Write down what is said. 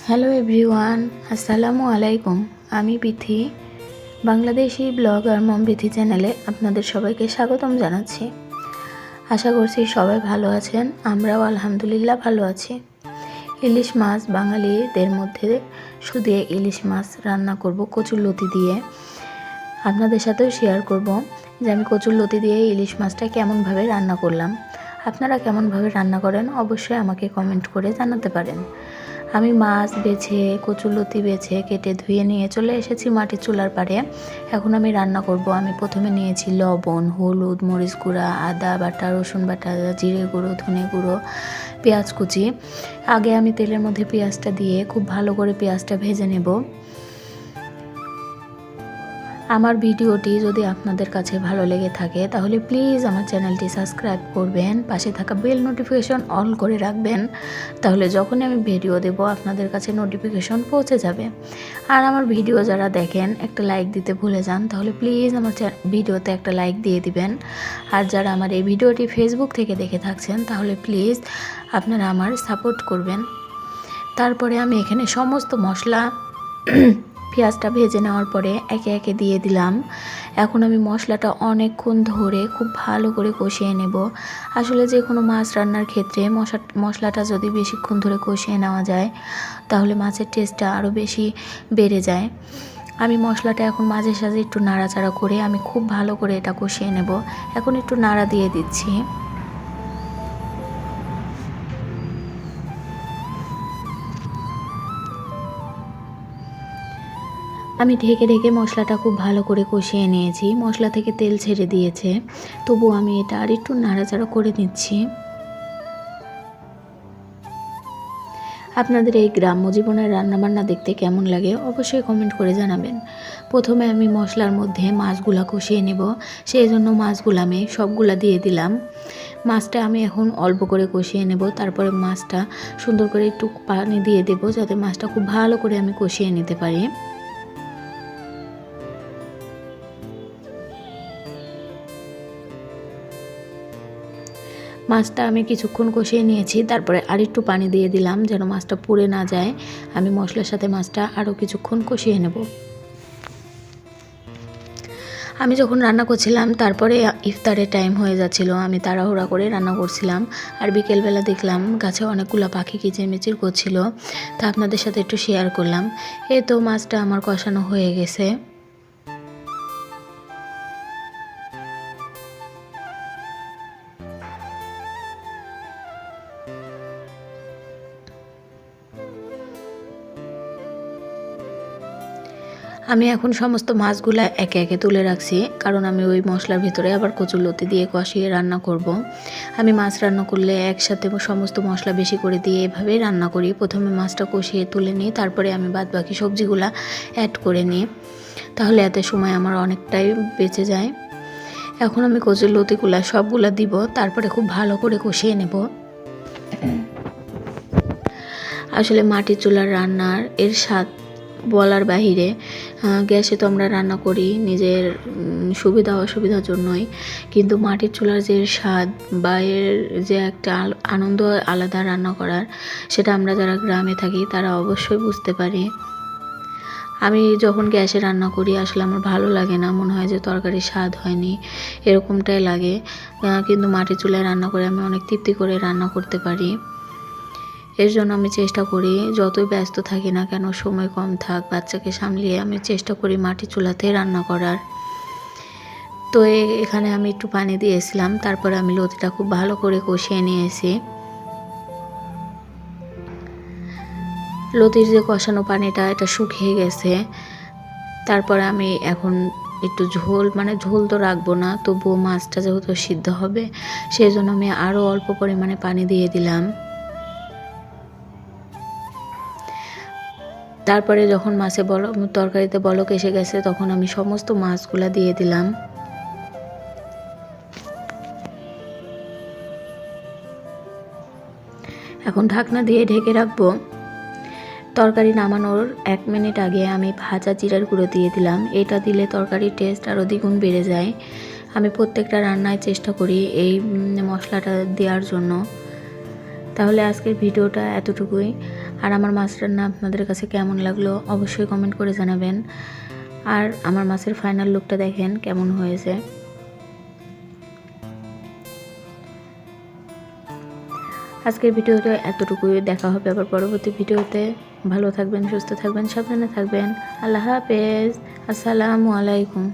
Hello everyone, আসসালামু আলাইকুম। আমি বিথি, বাংলাদেশি ব্লগার মম বিথি চ্যানেলে আপনাদের সবাইকে স্বাগতম জানাচ্ছি। আশা করছি সবাই ভালো আছেন, আমরাও আলহামদুলিল্লাহ ভালো আছি। ইলিশ মাছ বাঙালিদের মধ্যে শুধু ইলিশ মাছ রান্না করব কচুরলতি দিয়ে। আপনাদের সাথেও শেয়ার করব যে আমি কচুরলতি দিয়ে ইলিশ মাছটা কেমনভাবে রান্না করলাম। আপনারা কেমনভাবে রান্না করেন অবশ্যই আমাকে কমেন্ট করে জানাতে পারেন। আমি মাছ বেছে কচুরলতি বেছে কেটে ধুয়ে নিয়ে চলে এসেছি মাটির চুলার পাড়ে। এখন আমি রান্না করব। আমি প্রথমে নিয়েছি লবণ, হলুদ, মরিচ গুঁড়া, আদা বাটা, রসুন বাটা, জিরে গুঁড়ো, ধনে গুঁড়ো, পেঁয়াজ কুচি। আগে আমি তেলের মধ্যে পেঁয়াজটা দিয়ে খুব ভালো করে পেঁয়াজটা ভেজে নেব। আমার ভিডিওটি যদি আপনাদের কাছে ভালো লেগে থাকে তাহলে প্লিজ আমার চ্যানেলটি সাবস্ক্রাইব করবেন, পাশে থাকা বেল নোটিফিকেশন অন করে রাখবেন, তাহলে যখনই আমি ভিডিও দেব আপনাদের কাছে নোটিফিকেশন পৌঁছে যাবে। আর আমার ভিডিও যারা দেখেন একটা লাইক দিতে ভুলে যান, তাহলে প্লিজ আমার ভিডিওতে একটা লাইক দিয়ে দিবেন। আর যারা আমার এই ভিডিওটি ফেসবুক থেকে দেখে থাকছেন তাহলে প্লিজ আপনারা আমার সাপোর্ট করবেন। তারপরে আমি এখানে সমস্ত মশলা পেঁয়াজটা ভেজে নেওয়ার পরে একে একে দিয়ে দিলাম। এখন আমি মশলাটা অনেকক্ষণ ধরে খুব ভালো করে কষিয়ে নেব। আসলে যে কোনো মাছ রান্নার ক্ষেত্রে মশলাটা যদি বেশিক্ষণ ধরে কষিয়ে নেওয়া যায় তাহলে মাছের টেস্টটা আরও বেশি বেড়ে যায়। আমি মশলাটা এখন মাঝে সাঝে একটু নাড়াচাড়া করে আমি খুব ভালো করে এটা কষিয়ে নেব। এখন একটু নাড়া দিয়ে দিচ্ছি। আমি ঢেকে ঢেকে মশলাটা খুব ভালো করে কষিয়ে নিয়েছি। মশলা থেকে তেল ছেড়ে দিয়েছে, তবু আমি এটা আর একটু নাড়াচাড়া করে নিচ্ছি। আপনাদের এই গ্রাম্য জীবনের রান্নাবান্না দেখতে কেমন লাগে অবশ্যই কমেন্ট করে জানাবেন। প্রথমে আমি মশলার মধ্যে মাছগুলা কষিয়ে নেব, সেই জন্য মাছগুলো আমি সবগুলা দিয়ে দিলাম। মাছটা আমি এখন অল্প করে কষিয়ে নেব, তারপরে মাছটা সুন্দর করে একটু পানি দিয়ে দেব যাতে মাছটা খুব ভালো করে আমি কষিয়ে নিতে পারি। মাছটা আমি কিছুক্ষণ কষিয়ে নিয়েছি, তারপরে আরেকটু পানি দিয়ে দিলাম যেন মাছটা পুড়ে না যায়। আমি মশলার সাথে মাছটা আরও কিছুক্ষণ কষিয়ে নেব। আমি যখন রান্না করছিলাম তারপরে ইফতারের টাইম হয়ে যাচ্ছিল, আমি তাড়াহুড়া করে রান্না করছিলাম। আর বিকেলবেলা দেখলাম গাছে অনেকগুলো পাখি কিচিরমিচির করছিল, তা আপনাদের সাথে একটু শেয়ার করলাম। এই তো মাছটা আমার কষানো হয়ে গেছে। আমি এখন সমস্ত মাছগুলা একে একে তুলে রাখছি, কারণ আমি ওই মশলার ভিতরে আবার কচুরলতি দিয়ে কষিয়ে রান্না করব। আমি মাছ রান্না করলে একসাথে সমস্ত মশলা বেশি করে দিয়ে এভাবেই রান্না করি। প্রথমে মাছটা কষিয়ে তুলে নিই, তারপরে আমি বাদবাকি সবজিগুলা অ্যাড করে নিই, তাহলে এতে সময় আমার অনেকটাই বেঁচে যায়। এখন আমি কচুরলতিগুলা সবগুলা দিব, তারপরে খুব ভালো করে কষিয়ে নেব। আসলে মাটির চুলার রান্নার এর স্বাদ বলার বাহিরে। গ্যাসে তো আমরা রান্না করি নিজের সুবিধা অসুবিধার জন্যই, কিন্তু মাটির চুলার যে স্বাদ বা এর যে একটা আনন্দ আলাদা রান্না করার, সেটা আমরা যারা গ্রামে থাকি তারা অবশ্যই বুঝতে পারি। আমি যখন গ্যাসে রান্না করি আসলে আমার ভালো লাগে না, মনে হয় যে তরকারির স্বাদ হয়নি, এরকমটাই লাগে। কিন্তু মাটির চুলায় রান্না করে আমি অনেক তৃপ্তি করে রান্না করতে পারি। এর জন্য আমি চেষ্টা করি যতই ব্যস্ত থাকি না কেন, সময় কম থাক, বাচ্চাকে সামলিয়ে আমি চেষ্টা করি মাটির চুলাতে রান্না করার। তো এখানে আমি একটু পানি দিয়েছিলাম, তারপরে আমি লতিটা খুব ভালো করে কষিয়ে নিয়েছি। লতির যে কষানো পানিটা এটা শুকিয়ে গেছে। তারপরে আমি এখন একটু ঝোল, ঝোল তো রাখবো না, তবুও মাছটা যেহেতু সিদ্ধ হবে সেই জন্য আমি আরও অল্প পরিমাণে পানি দিয়ে দিলাম। তারপরে যখন তরকারিতে বলক এসে গেছে তখন আমি সমস্ত মাছগুলা দিয়ে দিলাম। এখন ঢাকনা দিয়ে ঢেকে রাখবো। তরকারি নামানোর 1 মিনিট আগে আমি ভাজা জিরার গুঁড়ো দিয়ে দিলাম। এটা দিলে তরকারির টেস্ট আরও দ্বিগুণ বেড়ে যায়। আমি প্রত্যেকটা রান্নায় চেষ্টা করি এই মশলাটা দেওয়ার জন্য। তাহলে আজকের ভিডিওটা এতটুকুই। আর আমার মাছ রান্না আপনাদের কাছে কেমন লাগলো অবশ্যই কমেন্ট করে জানাবেন। আর আমার মাছের ফাইনাল লুকটা দেখেন কেমন হয়েছে। আজকের ভিডিওটা এতটুকুই। দেখা হবে আবার পরবর্তী ভিডিওতে। ভালো থাকবেন, সুস্থ থাকবেন, সাবধানে থাকবেন। আল্লাহ হাফেজ। আসসালামু আলাইকুম।